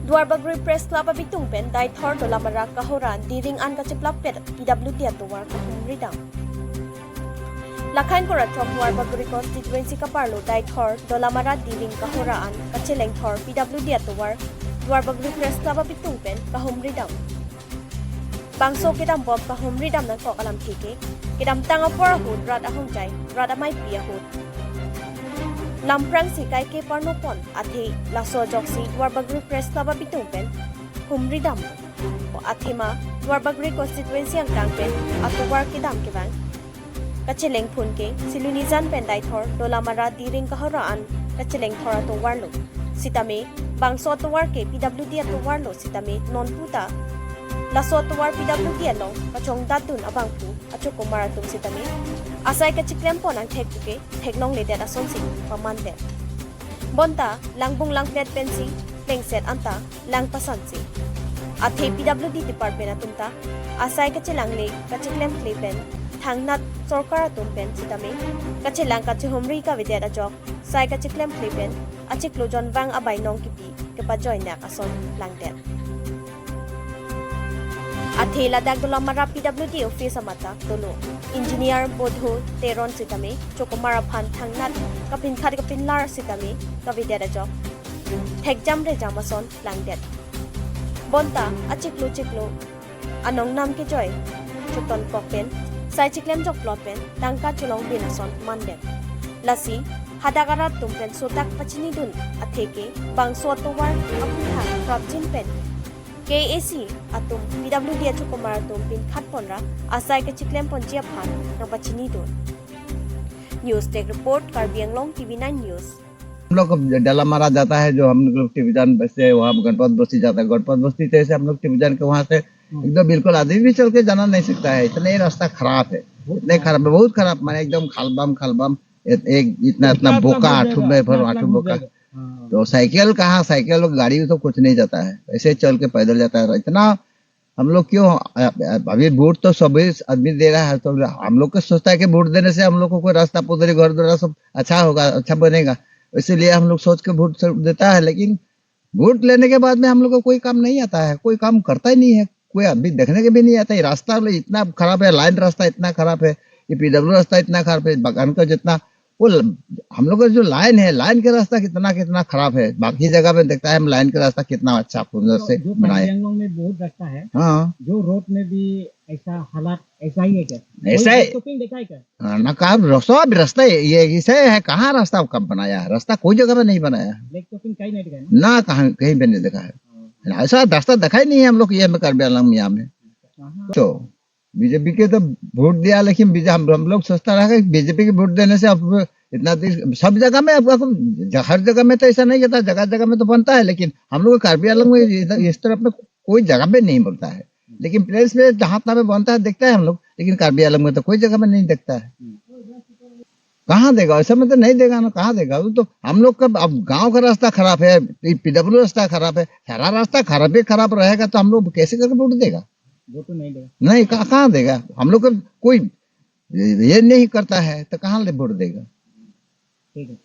Duarbagri Press Club abitung pen dai thor dola marak kahoran diring an kaciplap pet PWD atuwar kahumridang. Lakhain korat from Duarbagri constituency kaparlo dai thor dola marak diring kahoraan kacileng thor PWD atuwar Duarbagri Press Club abitung pen kahumridang. Bangso kidam bob kahumridam nan kok alam thike kidam tangapor hud rat ahong jai rat amai pia hud. Lamprang si kai ke parnopon athi laso joksi Duarbagri Press Club abitung pen humridam o athima Duarbagri constituency ang tangpen atuwar kidam kibang kacileng phun ke silunizan pen dai thor dolamara diring kahoraan kacileng thor atuwarlo sitame bangso atuwar ke PWD atuwarlo sitame non puta laso atuwar PWD along kachong dadun abangpu acho kumaratum sitame asai kaciklempon ang thekpuke theknong ledet asonsi pamande bonta langbung langpet pensi lengset anta langpasansi athe PWD department atumta asai kacilangle kaciklem klepen thangnat sorkar atumpen sitame kacilang kachihumri ka videt ajok sai kaciklem klepen achiklojon wang abai nong kipi kepajoy nak ason langdet Athela dagdola mara PWD office amata dolo engineer bodho teron sitame chokomara phan thangnat kapin khar kapin lar sitame kavidera jok thekjam re jamason langdet bonta achiklo anong nam ke joy chuton kokpen sai chiklem jok plopen tangka chulong binason mandet lasi hadagarat tumpen sotak pachini dun atheke bangso towar aputha propjin pen KAC atum PWD achu kumar tum pin khat ponra asai ke chiklem ponjia phan na pachini don news टेक report Karbi Anglong TV9 news हम लोग डलामारा जाता है जो हम लोग टिबिजान से वहाँ गणपत बस्ती जाता है गणपत बस्ती से हम लोग टिबिजान के वहाँ से एकदम बिल्कुल आदमी भी चल के जाना नहीं सकता है इतने रास्ता खराब है इतने खराब है बहुत खराब माने एकदम खालबम एक इतना बोका आठू बोका तो साइकिल कहाँ साइकिल गाड़ी तो कुछ नहीं जाता है ऐसे चल के पैदल जाता है इतना हम लोग क्यों अभी वोट तो सभी आदमी दे रहा है तो हम लोग को सोचता है कि वोट देने से हम लोग को कोई रास्ता पुदरी घर द्वारा सब अच्छा होगा अच्छा बनेगा इसीलिए हम लोग सोच के वोट देता है लेकिन वोट लेने के बाद में हम लोग को कोई काम नहीं आता है कोई काम करता ही नहीं है कोई अभी देखने के भी नहीं आता है रास्ता इतना खराब है लाइन रास्ता इतना खराब है ये PW रास्ता इतना खराब है बगान का जितना वो हम लोग का जो लाइन है लाइन का रास्ता कितना खराब है बाकी जगह में देखता है हम लाइन का रास्ता कितना अच्छा सुंदर से बनाए में बहुत रास्ता है हाँ जो रोड में भी ऐसा हालात ऐसा ही है क्या ऐसा है देखा है क्या ना कहा सब रास्ता ये ऐसे है कहाँ रास्ता कब बनाया है रास्ता कोई जगह में नहीं बनाया ब्लैक टॉपिंग कहीं नहीं देखा है ना कहीं कहीं भी नहीं देखा है ऐसा रास्ता देखा ही नहीं है हम लोग ये में कार्बी आंगलोंग यहाँ में तो बीजेपी के तो वोट दिया लेकिन हम लोग सोचता रहा बीजेपी के वोट देने से अब इतना सब जगह में आपको हर जगह में तो ऐसा नहीं होता जगह जगह में तो बनता है लेकिन हम लोग कार्बी आंगलोंग में इस तरफ में कोई जगह में नहीं बनता है लेकिन प्लेस में जहाँ तहाँ में बनता है देखता है हम लोग लेकिन कार्बी आंगलोंग में तो कोई जगह में नहीं देखता है कहाँ देगा ऐसा में तो नहीं देगा ना कहाँ देगा तो हम लोग का अब गांव का रास्ता खराब है PW रास्ता खराब है सारा रास्ता खराब रहेगा तो हम लोग कैसे करके वोट देगा वो तो नहीं देगा नहीं कहाँ देगा हम लोग का कोई ये नहीं करता है तो कहाँ ले वोट देगा ठीक है